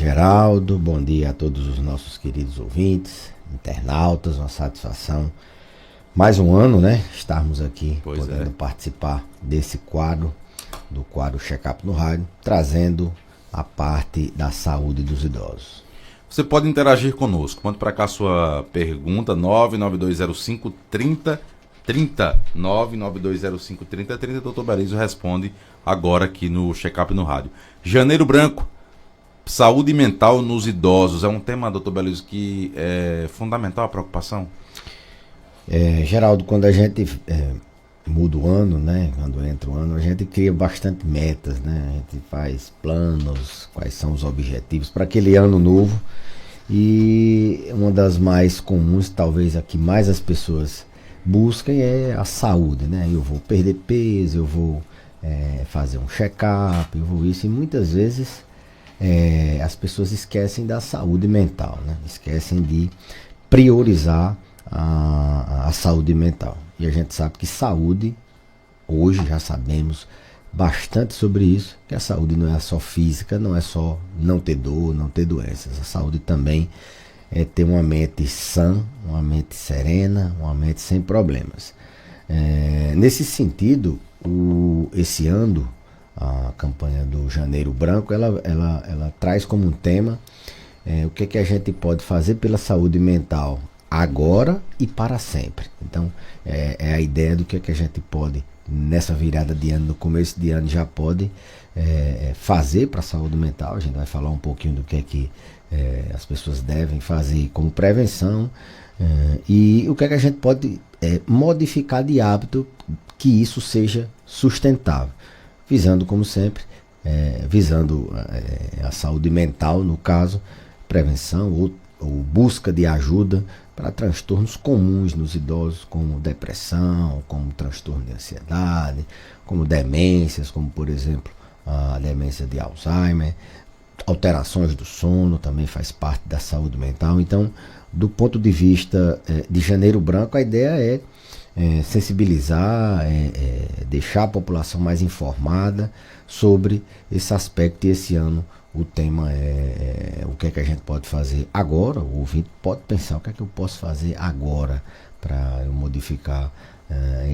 Geraldo, bom dia a todos os nossos queridos ouvintes, internautas, uma satisfação. Mais um ano, né? Estarmos aqui podendo participar desse quadro, do quadro Check-up no Rádio, trazendo a parte da saúde dos idosos. Você pode interagir conosco, mande para cá sua pergunta, 99205-3030, 99205-3030, Dr. Belísio responde agora aqui no Check-up no Rádio. Janeiro Branco, saúde mental nos idosos, é um tema, Dr. Belísio, que é fundamental a preocupação? Geraldo, quando a gente muda o ano, né? Quando entra o ano, a gente cria bastante metas, né? A gente faz planos, quais são os objetivos para aquele ano novo. E uma das mais comuns, talvez a que mais as pessoas busquem, é a saúde, né? Eu vou perder peso, eu vou fazer um check-up, eu vou isso. E muitas vezes as pessoas esquecem da saúde mental, né? Esquecem de priorizar a saúde mental. E a gente sabe que saúde, hoje já sabemos bastante sobre isso, que a saúde não é só física, não é só não ter dor, não ter doenças. A saúde também é ter uma mente sã, uma mente serena, uma mente sem problemas. Nesse sentido, esse ano, a campanha do Janeiro Branco, ela traz como um tema o que a gente pode fazer pela saúde mental agora e para sempre. Então, é a ideia do que a gente pode, nessa virada de ano, no começo de ano, já pode fazer para a saúde mental. A gente vai falar um pouquinho do que as pessoas devem fazer como prevenção e o que a gente pode modificar de hábito que isso seja sustentável, visando, como sempre, visando a saúde mental, no caso, prevenção ou busca de ajuda para transtornos comuns nos idosos, como depressão, como transtorno de ansiedade, como demências, como por exemplo a demência de Alzheimer, alterações do sono também faz parte da saúde mental. Então, do ponto de vista de Janeiro Branco, a ideia é sensibilizar, deixar a população mais informada sobre esse aspecto. E esse ano o tema é o que a gente pode fazer agora. O ouvinte pode pensar: o que eu posso fazer agora para eu modificar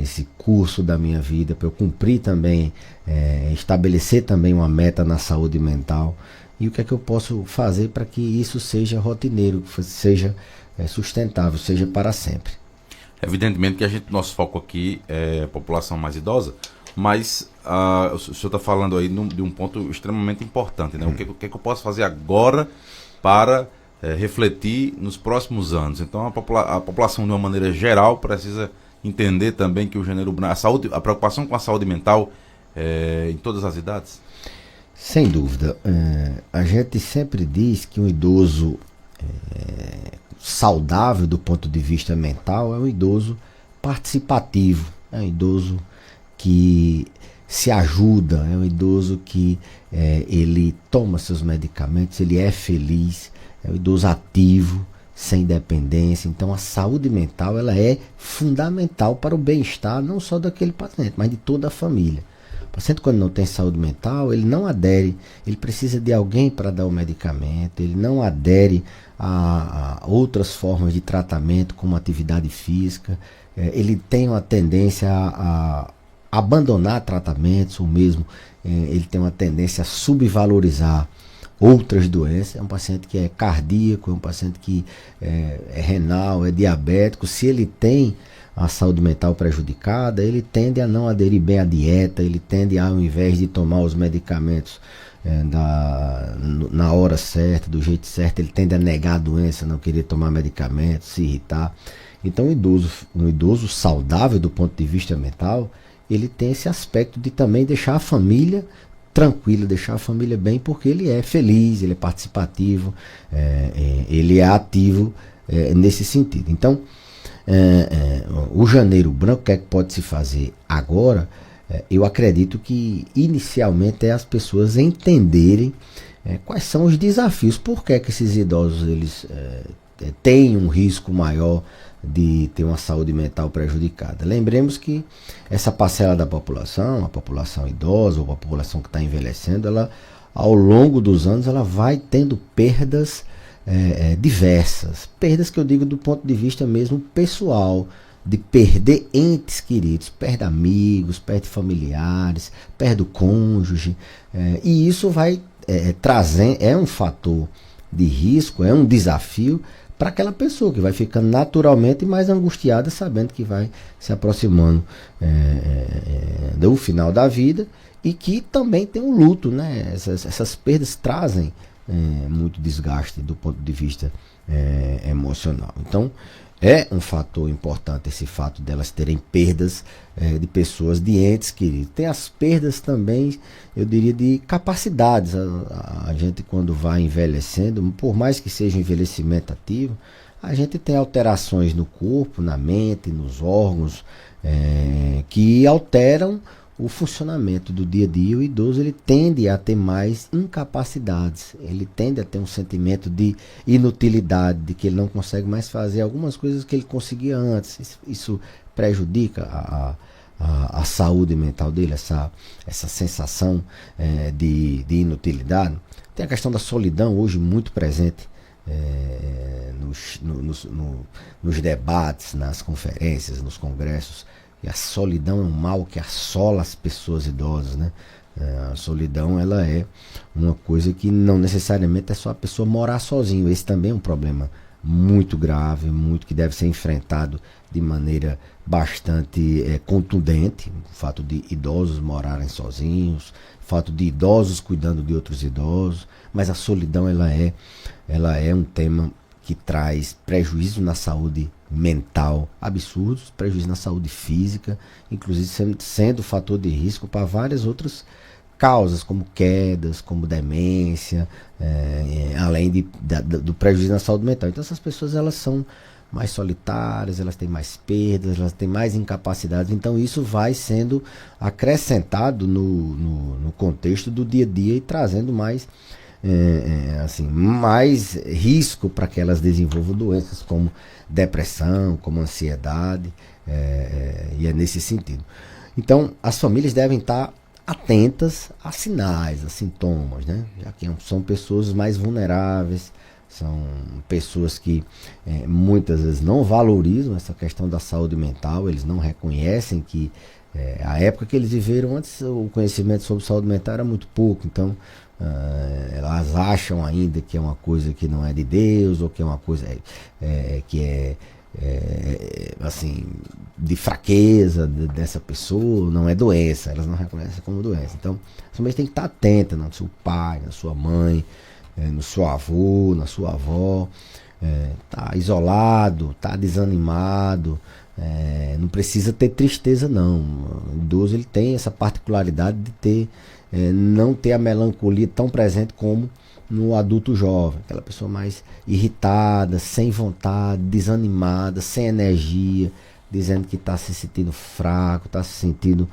esse curso da minha vida, para eu cumprir também, estabelecer também uma meta na saúde mental, e o que eu posso fazer para que isso seja rotineiro, seja sustentável, seja para sempre. Evidentemente que nosso foco aqui é a população mais idosa, mas o senhor está falando aí de um ponto extremamente importante, né? O que eu posso fazer agora para refletir nos próximos anos? Então a população, de uma maneira geral, precisa entender também que o Janeiro Branco, a preocupação com a saúde mental em todas as idades? Sem dúvida. A gente sempre diz que um idoso saudável do ponto de vista mental é um idoso participativo, é um idoso que se ajuda, é um idoso que ele toma seus medicamentos, ele é feliz, é um idoso ativo, sem dependência. Então a saúde mental, ela é fundamental para o bem-estar não só daquele paciente, mas de toda a família. O paciente, quando não tem saúde mental, ele não adere, ele precisa de alguém para dar o medicamento, ele não adere a outras formas de tratamento, como atividade física, ele tem uma tendência a abandonar tratamentos, ou mesmo ele tem uma tendência a subvalorizar outras doenças. É um paciente que é cardíaco, é um paciente que é renal, é diabético. Se ele tem a saúde mental prejudicada, ele tende a não aderir bem à dieta, ele tende a, ao invés de tomar os medicamentos na hora certa, do jeito certo, ele tende a negar a doença, não querer tomar medicamentos, se irritar. Então um idoso saudável do ponto de vista mental, ele tem esse aspecto de também deixar a família tranquila, deixar a família bem, porque ele é feliz, ele é participativo, ele é ativo nesse sentido. Então, o Janeiro Branco, o que é que pode se fazer agora? Eu acredito que inicialmente é as pessoas entenderem quais são os desafios, por que esses idosos eles têm um risco maior de ter uma saúde mental prejudicada. Lembremos que essa parcela da população, a população idosa ou a população que está envelhecendo, ela ao longo dos anos, ela vai tendo perdas diversas. Perdas que eu digo do ponto de vista mesmo pessoal, de perder entes queridos, perde amigos, perde familiares, perde o cônjuge, e isso vai trazendo, é um fator de risco, é um desafio para aquela pessoa que vai ficando naturalmente mais angustiada, sabendo que vai se aproximando do final da vida, e que também tem um luto, né? Essas perdas trazem muito desgaste do ponto de vista emocional. Então, é um fator importante esse fato delas terem perdas de pessoas, de entes queridos. Tem as perdas também, eu diria, de capacidades. A gente, quando vai envelhecendo, por mais que seja um envelhecimento ativo, a gente tem alterações no corpo, na mente, nos órgãos, que alteram o funcionamento do dia a dia. O idoso, ele tende a ter mais incapacidades, ele tende a ter um sentimento de inutilidade, de que ele não consegue mais fazer algumas coisas que ele conseguia antes. Isso prejudica a saúde mental dele, essa sensação de inutilidade. Tem a questão da solidão hoje muito presente nos debates, nas conferências, nos congressos. E a solidão é um mal que assola as pessoas idosas, né? A solidão, ela é uma coisa que não necessariamente é só a pessoa morar sozinho. Esse também é um problema muito grave, muito que deve ser enfrentado de maneira bastante contundente. O fato de idosos morarem sozinhos, o fato de idosos cuidando de outros idosos. Mas a solidão, ela é um tema que traz prejuízo na saúde mental absurdos, prejuízo na saúde física, inclusive sendo fator de risco para várias outras causas, como quedas, como demência, além do prejuízo na saúde mental. Então essas pessoas, elas são mais solitárias, elas têm mais perdas, elas têm mais incapacidades. Então isso vai sendo acrescentado no contexto do dia a dia e trazendo mais mais risco para que elas desenvolvam doenças como depressão, como ansiedade, e é nesse sentido. Então, as famílias devem estar atentas a sinais, a sintomas, né? Já que são pessoas mais vulneráveis, são pessoas que muitas vezes não valorizam essa questão da saúde mental, eles não reconhecem que a época que eles viveram antes, o conhecimento sobre saúde mental era muito pouco. Então elas acham ainda que é uma coisa que não é de Deus, ou que é uma coisa que assim, de fraqueza dessa pessoa, não é doença, elas não reconhecem como doença. Então a família tem que estar atenta no seu pai, na sua mãe, no seu avô, na sua avó. Tá isolado, tá desanimado, não precisa ter tristeza não. O idoso, ele tem essa particularidade de ter não ter a melancolia tão presente como no adulto jovem, aquela pessoa mais irritada, sem vontade, desanimada, sem energia, dizendo que está se sentindo fraco, está se sentindo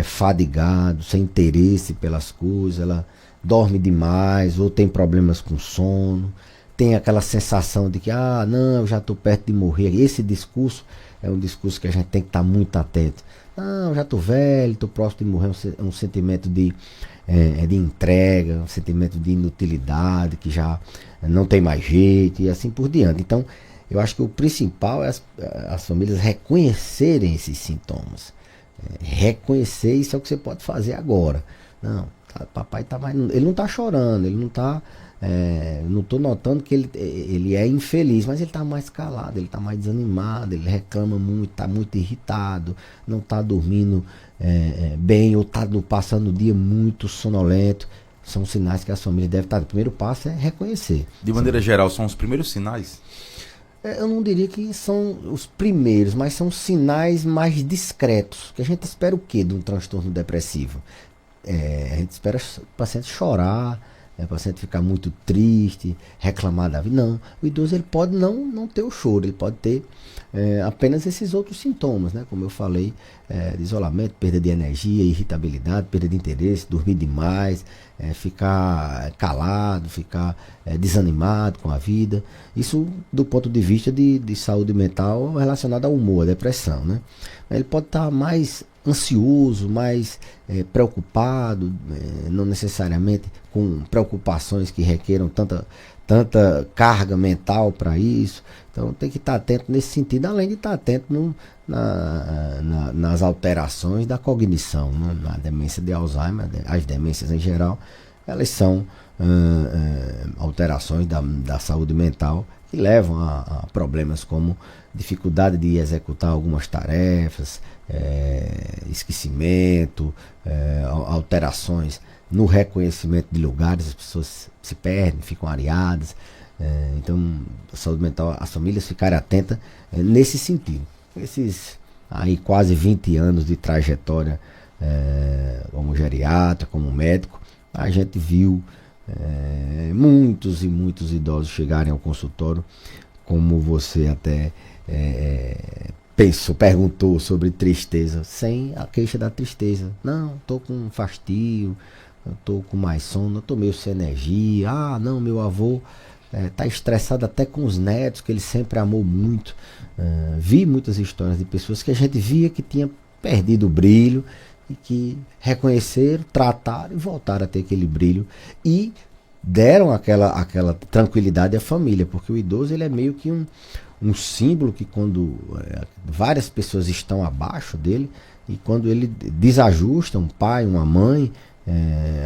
fadigado, sem interesse pelas coisas, ela dorme demais ou tem problemas com sono, tem aquela sensação de que não, eu já estou perto de morrer. Esse discurso é um discurso que a gente tem que estar muito atento. Não, eu já estou velho, estou próximo de morrer. É um sentimento de entrega, um sentimento de inutilidade, que já não tem mais jeito e assim por diante. Então, eu acho que o principal é as famílias reconhecerem esses sintomas. Reconhecer, isso é o que você pode fazer agora. Não, papai está mais. Ele não está chorando, ele não está. Não estou notando que ele é infeliz, mas ele está mais calado, ele está mais desanimado, ele reclama muito, está muito irritado, não está dormindo bem, ou está passando o dia muito sonolento. São sinais que as famílias devem estar. O primeiro passo é reconhecer. De maneira geral, são os primeiros sinais? Eu não diria que são os primeiros, mas são sinais mais discretos. Que a gente espera o quê de um transtorno depressivo? A gente espera o paciente chorar, o paciente ficar muito triste, reclamar da vida. Não, o idoso, ele pode não ter o choro, ele pode ter apenas esses outros sintomas, né? Como eu falei, de isolamento, perda de energia, irritabilidade, perda de interesse, dormir demais, ficar calado, ficar desanimado com a vida. Isso do ponto de vista de saúde mental relacionado ao humor, à depressão, né? Ele pode estar mais ansioso, mais preocupado, não necessariamente com preocupações que requeram tanta carga mental para isso. Então tem que estar atento nesse sentido, além de estar atento nas alterações da cognição, né? Na demência de Alzheimer, as demências em geral, elas são alterações da saúde mental que levam a problemas como dificuldade de executar algumas tarefas, esquecimento, alterações no reconhecimento de lugares, as pessoas se perdem, ficam areadas. Então, a saúde mental, as famílias ficarem atentas nesse sentido. Esses aí quase 20 anos de trajetória como geriatra, como médico, a gente viu muitos e muitos idosos chegarem ao consultório, como você até perguntou sobre tristeza, sem a queixa da tristeza. Não, estou com fastio, estou com mais sono, estou meio sem energia. Ah, não, meu avô está estressado até com os netos, que ele sempre amou muito. Vi muitas histórias de pessoas que a gente via que tinha perdido o brilho e que reconheceram, trataram e voltaram a ter aquele brilho e deram aquela tranquilidade à família, porque o idoso ele é meio que um símbolo que quando várias pessoas estão abaixo dele e quando ele desajusta, um pai, uma mãe,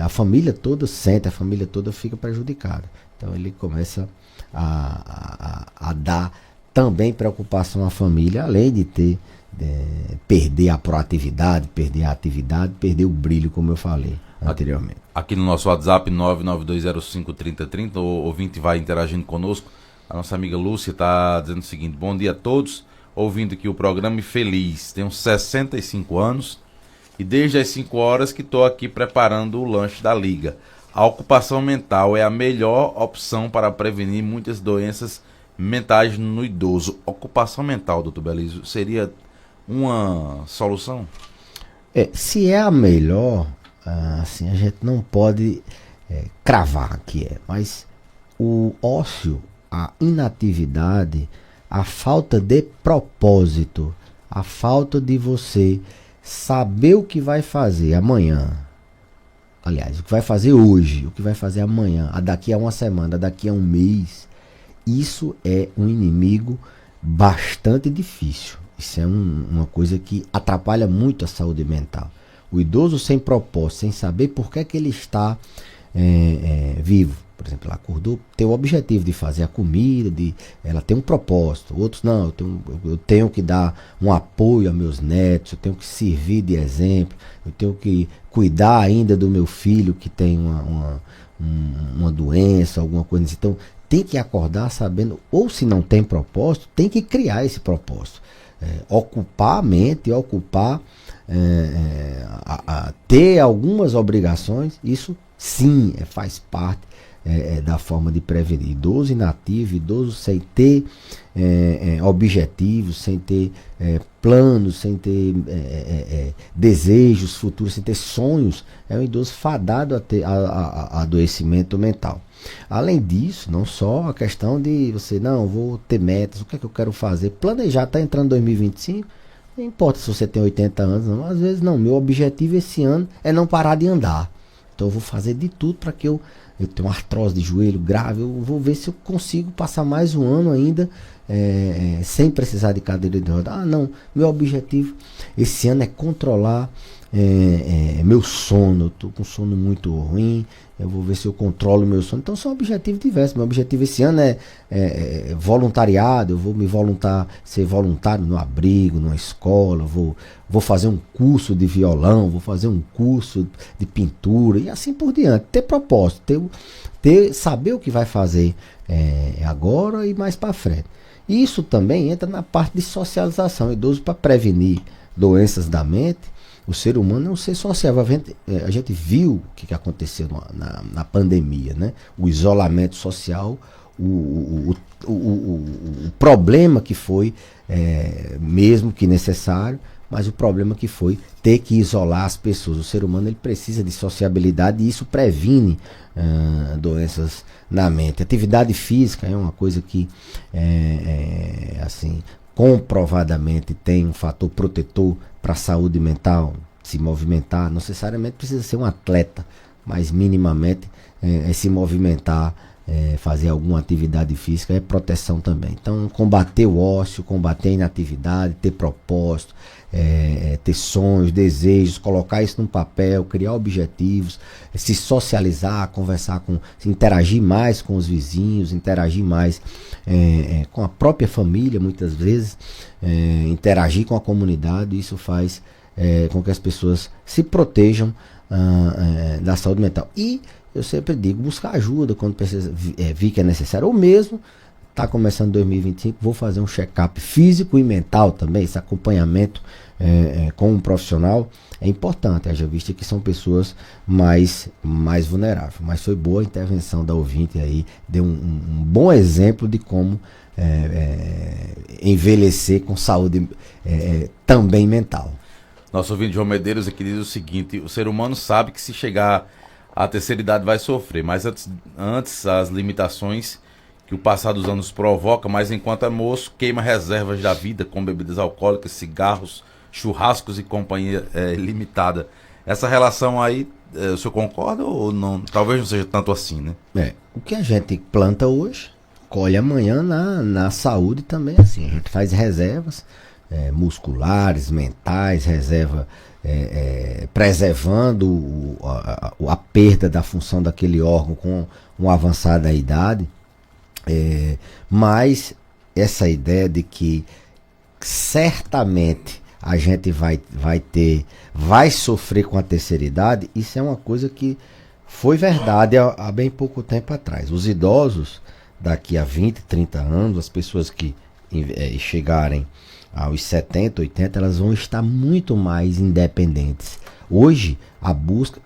a família toda sente, a família toda fica prejudicada. Então ele começa a dar também preocupação à família, além de perder a proatividade, perder a atividade, perder o brilho, como eu falei anteriormente. Aqui no nosso WhatsApp 992053030, o ouvinte vai interagindo conosco. A nossa amiga Lúcia está dizendo o seguinte: bom dia a todos, ouvindo aqui o programa e feliz. Tenho 65 anos e desde as 5 horas que estou aqui preparando o lanche da liga. A ocupação mental é a melhor opção para prevenir muitas doenças mentais no idoso. Ocupação mental, doutor Belísio, seria uma solução? Se é a melhor, assim, a gente não pode cravar que mas o ócio, a inatividade, a falta de propósito, a falta de você saber o que vai fazer amanhã, aliás, o que vai fazer hoje, o que vai fazer amanhã, daqui a uma semana, daqui a um mês, isso é um inimigo bastante difícil. Isso é uma coisa que atrapalha muito a saúde mental. O idoso sem propósito, sem saber por que ele está vivo. Por exemplo, ela acordou, tem o objetivo de fazer a comida, ela tem um propósito. Outros não, eu tenho que dar um apoio a meus netos, eu tenho que servir de exemplo, eu tenho que cuidar ainda do meu filho que tem uma doença, alguma coisa assim. Então, tem que acordar sabendo, ou se não tem propósito, tem que criar esse propósito. Ocupar a mente, ter algumas obrigações, isso sim faz parte da forma de prevenir. Idoso inativo, idoso sem ter objetivos, sem ter planos, sem ter desejos futuros, sem ter sonhos, é um idoso fadado a ter adoecimento mental. Além disso, não só a questão de você, não, vou ter metas, o que é que eu quero fazer, planejar, está entrando 2025, não importa se você tem 80 anos, não, às vezes não, meu objetivo esse ano é não parar de andar, então eu vou fazer de tudo para que eu tenho uma artrose de joelho grave, eu vou ver se eu consigo passar mais um ano ainda sem precisar de cadeira de roda. Não, meu objetivo esse ano é controlar meu sono, eu estou com sono muito ruim, eu vou ver se eu controlo meu sono. Então são objetivos diversos. Meu objetivo esse ano é voluntariado, eu vou ser voluntário no abrigo, numa escola, vou fazer um curso de violão, vou fazer um curso de pintura e assim por diante. Ter propósito, saber o que vai fazer agora e mais para frente. Isso também entra na parte de socialização. Idoso, para prevenir doenças da mente, o ser humano é um ser sociável. A gente viu o que aconteceu na pandemia, né? O isolamento social, o problema que foi, mesmo que necessário, mas o problema que foi ter que isolar as pessoas. O ser humano ele precisa de sociabilidade e isso previne doenças na mente. Atividade física é uma coisa que assim, comprovadamente tem um fator protetor para a saúde mental, se movimentar, não necessariamente precisa ser um atleta, mas minimamente se movimentar, fazer alguma atividade física é proteção também. Então, combater o ócio, combater a inatividade, ter propósito, ter sonhos, desejos, colocar isso num papel, criar objetivos, se socializar, conversar se interagir mais com os vizinhos, interagir mais com a própria família, muitas vezes, interagir com a comunidade. Isso faz com que as pessoas se protejam da saúde mental. E eu sempre digo, buscar ajuda quando precisa, vir que é necessário, ou mesmo, está começando 2025, vou fazer um check-up físico e mental também, esse acompanhamento com um profissional é importante, haja vista que são pessoas mais vulneráveis. Mas foi boa a intervenção da ouvinte aí, deu um bom exemplo de como envelhecer com saúde também mental. Nosso ouvinte João Medeiros aqui diz o seguinte: o ser humano sabe que se chegar à terceira idade vai sofrer, mas antes as limitações que o passar dos anos provoca, mas enquanto é moço, queima reservas da vida com bebidas alcoólicas, cigarros, churrascos e companhia limitada. Essa relação aí, o senhor concorda ou não? Talvez não seja tanto assim, né? O que a gente planta hoje, colhe amanhã na saúde também, assim. A gente faz reservas musculares, mentais, reserva preservando a perda da função daquele órgão com uma avançada idade. Mas essa ideia de que certamente a gente vai sofrer com a terceira idade, isso é uma coisa que foi verdade há bem pouco tempo atrás. Os idosos, daqui a 20, 30 anos, as pessoas que chegarem aos 70, 80, elas vão estar muito mais independentes. Hoje, a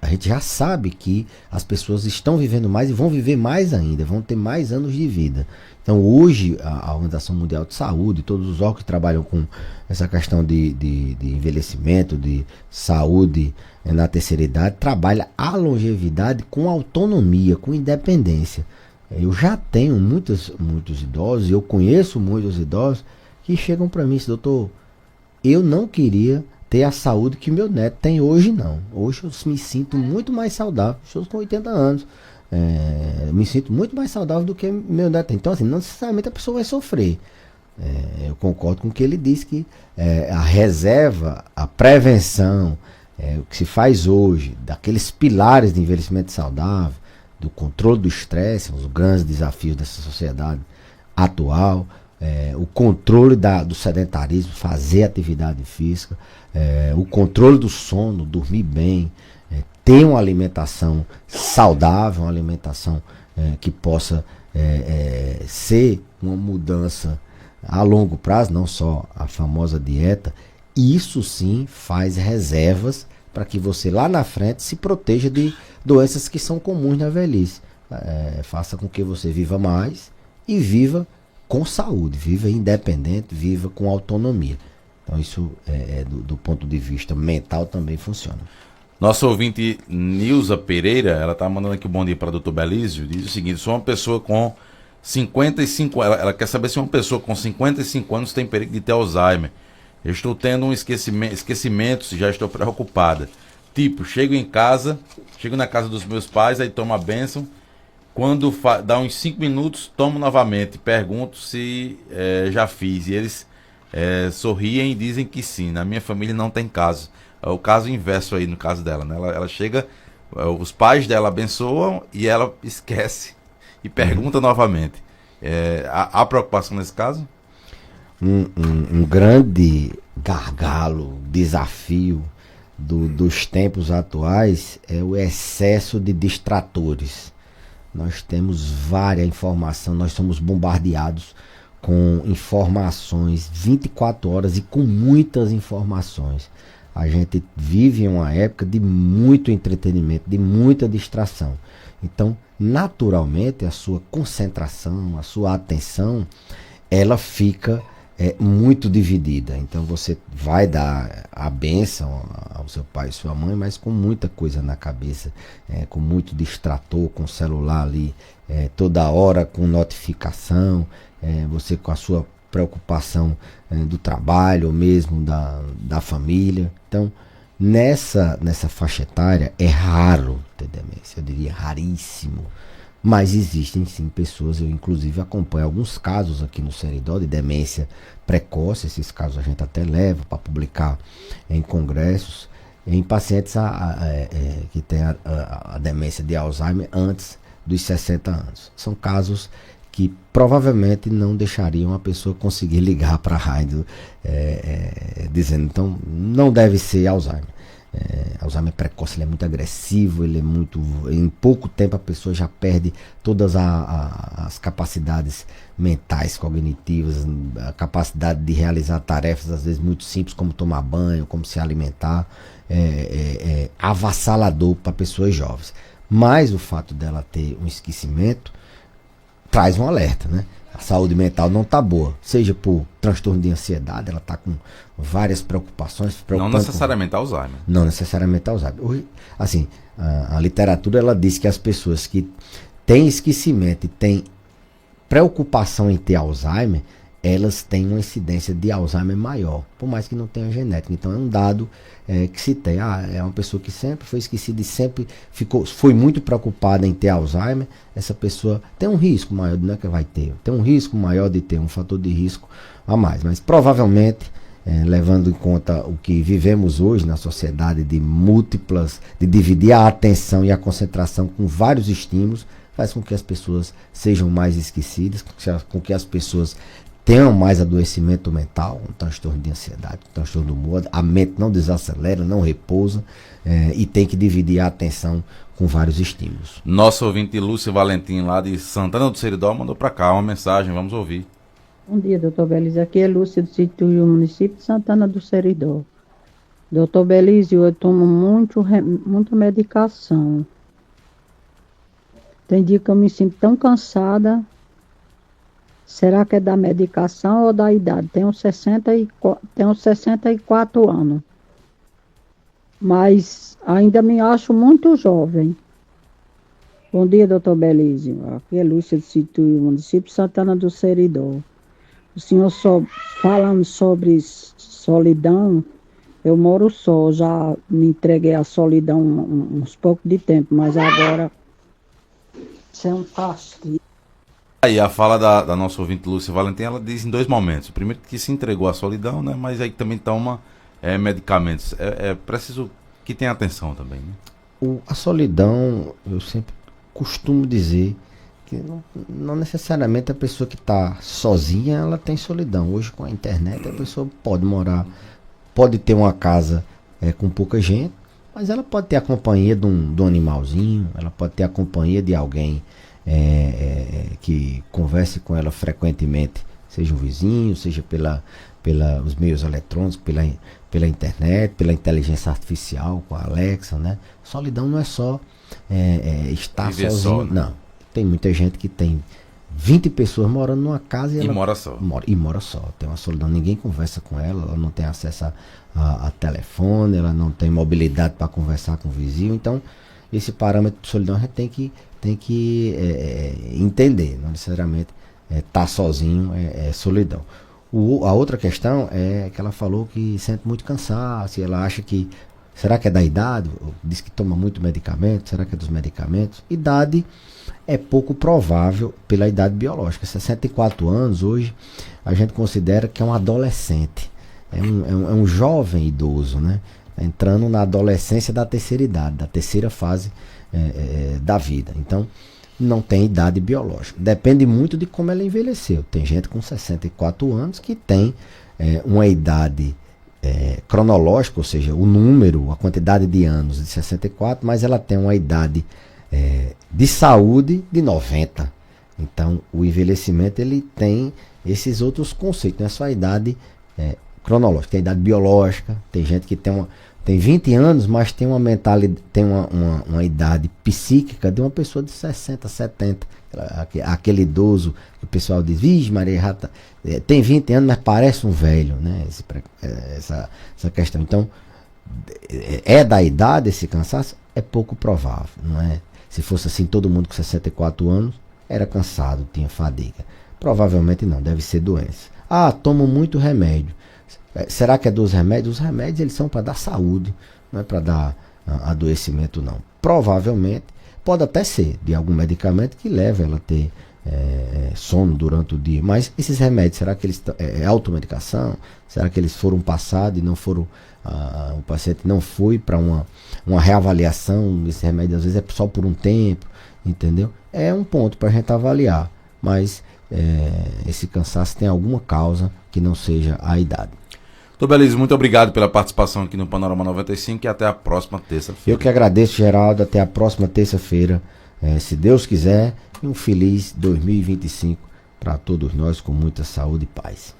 gente já sabe que as pessoas estão vivendo mais e vão viver mais ainda, vão ter mais anos de vida. Então, hoje, a Organização Mundial de Saúde, todos os órgãos que trabalham com essa questão de envelhecimento, de saúde na terceira idade, trabalha a longevidade com autonomia, com independência. Eu já tenho muitos idosos, eu conheço muitos idosos que chegam para mim e dizem: doutor, eu não queria ter a saúde que meu neto tem hoje, não. Hoje eu me sinto muito mais saudável. Estou com 80 anos. Me sinto muito mais saudável do que meu neto tem. Então, assim, não necessariamente a pessoa vai sofrer. Eu concordo com o que ele disse, que a reserva, a prevenção, o que se faz hoje, daqueles pilares de envelhecimento saudável, do controle do estresse, os grandes desafios dessa sociedade atual, o controle do sedentarismo, fazer atividade física, o controle do sono, dormir bem, ter uma alimentação saudável, uma alimentação que possa ser uma mudança a longo prazo, não só a famosa dieta. Isso sim faz reservas para que você lá na frente se proteja de doenças que são comuns na velhice. Faça com que você viva mais e viva com saúde, viva independente, viva com autonomia. Então isso do ponto de vista mental também funciona. Nosso ouvinte Nilza Pereira, ela está mandando aqui um bom dia para o Dr. Belísio, diz o seguinte: sou uma pessoa com 55 anos, ela quer saber se uma pessoa com 55 anos tem perigo de ter Alzheimer. Eu estou tendo um esquecimento, já estou preocupada. Tipo, chego na casa dos meus pais, aí tomo a bênção. Quando dá uns 5 minutos, tomo novamente. Pergunto se já fiz. E eles sorriem e dizem que sim. Na minha família não tem caso. É o caso inverso aí no caso dela, né? Ela chega, os pais dela abençoam e ela esquece e pergunta novamente. Há preocupação nesse caso? Um grande gargalo, desafio dos tempos atuais é o excesso de distratores. Nós temos várias informações, nós somos bombardeados com informações 24 horas e com muitas informações. A gente vive em uma época de muito entretenimento, de muita distração. Então, naturalmente, a sua concentração, a sua atenção, ela fica muito dividida. Então, você vai dar a bênção ao seu pai e sua mãe, mas com muita coisa na cabeça, com muito distrator, com o celular ali toda hora, com notificação, você com a sua preocupação do trabalho ou mesmo da família. Então, nessa faixa etária é raro ter demência, eu diria raríssimo. Mas existem sim pessoas, eu inclusive acompanho alguns casos aqui no Seridó de demência precoce. Esses casos a gente até leva para publicar em congressos, em pacientes que têm a demência de Alzheimer antes dos 60 anos. São casos que provavelmente não deixariam a pessoa conseguir ligar para a rádio dizendo, então não deve ser Alzheimer. Alzheimer precoce, ele é muito agressivo, ele é muito, em pouco tempo a pessoa já perde todas as capacidades mentais, cognitivas, a capacidade de realizar tarefas às vezes muito simples, como tomar banho, como se alimentar, avassalador para pessoas jovens. Mas o fato dela ter um esquecimento traz um alerta, né? A saúde mental não está boa, seja por transtorno de ansiedade, ela está com várias preocupações. Não necessariamente Alzheimer. Não necessariamente Alzheimer. Hoje, assim, a literatura ela diz que as pessoas que têm esquecimento e têm preocupação em ter Alzheimer, elas têm uma incidência de Alzheimer maior, por mais que não tenha genética. Então é um dado que se tem. É uma pessoa que sempre foi esquecida e sempre foi muito preocupada em ter Alzheimer. Essa pessoa tem um risco maior, não é que vai ter, tem um risco maior de ter um fator de risco a mais. Mas provavelmente, levando em conta o que vivemos hoje na sociedade de múltiplas, de dividir a atenção e a concentração com vários estímulos, faz com que as pessoas sejam mais esquecidas, com que as pessoas tenham mais adoecimento mental, um transtorno de ansiedade, um transtorno do humor, a mente não desacelera, não repousa e tem que dividir a atenção com vários estímulos. Nosso ouvinte Lúcia Valentim, lá de Santana do Seridó, mandou para cá uma mensagem, vamos ouvir. Bom dia, doutor Belísio. Aqui é Lúcia do Situio, município de Santana do Seridó. Doutor Belísio, eu tomo muita medicação. Tem dia que eu me sinto tão cansada. Será que é da medicação ou da idade? Tenho 64 anos. Mas ainda me acho muito jovem. Bom dia, doutor Belísio. Aqui é Lúcia do Situio, município de Santana do Seridó. O senhor só falando sobre solidão, eu moro só, já me entreguei à solidão uns poucos de tempo, mas agora isso é um castigo. Aí a fala da nossa ouvinte Lúcia Valentim, ela diz em dois momentos. O primeiro que se entregou à solidão, né? Mas aí também toma medicamentos. É preciso que tenha atenção também, né? A solidão, eu sempre costumo dizer que não necessariamente a pessoa que está sozinha, ela tem solidão. Hoje com a internet a pessoa pode ter uma casa com pouca gente, mas ela pode ter a companhia de um animalzinho, ela pode ter a companhia de alguém que converse com ela frequentemente, seja um vizinho, seja os meios eletrônicos, pela internet, pela inteligência artificial, com a Alexa, né? Solidão não é só estar viver sozinho, só, né? não. Tem muita gente que tem 20 pessoas morando numa casa e ela mora só. Mora só. Tem uma solidão, ninguém conversa com ela, ela não tem acesso a telefone, ela não tem mobilidade para conversar com o vizinho. Então, esse parâmetro de solidão a gente tem que entender, não necessariamente estar sozinho é solidão. A outra questão é que ela falou que sente muito cansaço, e ela acha que, será que é da idade? Diz que toma muito medicamento, será que é dos medicamentos? Idade é pouco provável pela idade biológica. 64 anos hoje a gente considera que é um adolescente, é um jovem idoso, né? Entrando na adolescência da terceira idade, da terceira fase da vida. Então não tem idade biológica, depende muito de como ela envelheceu. Tem gente com 64 anos que tem uma idade cronológica, ou seja, o número, a quantidade de anos de 64, mas ela tem uma idade de saúde de 90. Então o envelhecimento ele tem esses outros conceitos, não é só a idade cronológica, tem a idade biológica. Tem gente que tem 20 anos, mas tem uma mentalidade, tem uma idade psíquica de uma pessoa de 60, 70. Aquele idoso que o pessoal diz, vixe Maria, Rata, tem 20 anos, mas parece um velho, né? Essa questão. Então, da idade esse cansaço? É pouco provável, não é? Se fosse assim, todo mundo com 64 anos era cansado, tinha fadiga. Provavelmente não, deve ser doença. Ah, tomo muito remédio. Será que é dos remédios? Os remédios eles são para dar saúde, não é para dar adoecimento não. Provavelmente pode até ser de algum medicamento que leva ela a ter sono durante o dia. Mas esses remédios, será que eles é automedicação? Será que eles foram passados e não foram... o paciente não foi para uma reavaliação? Esse remédio às vezes é só por um tempo, entendeu? É um ponto para a gente avaliar. Mas esse cansaço tem alguma causa que não seja a idade. Doutor Belísio, muito obrigado pela participação aqui no Panorama 95 e até a próxima terça-feira. Eu que agradeço, Geraldo. Até a próxima terça-feira, se Deus quiser, e um feliz 2025 para todos nós, com muita saúde e paz.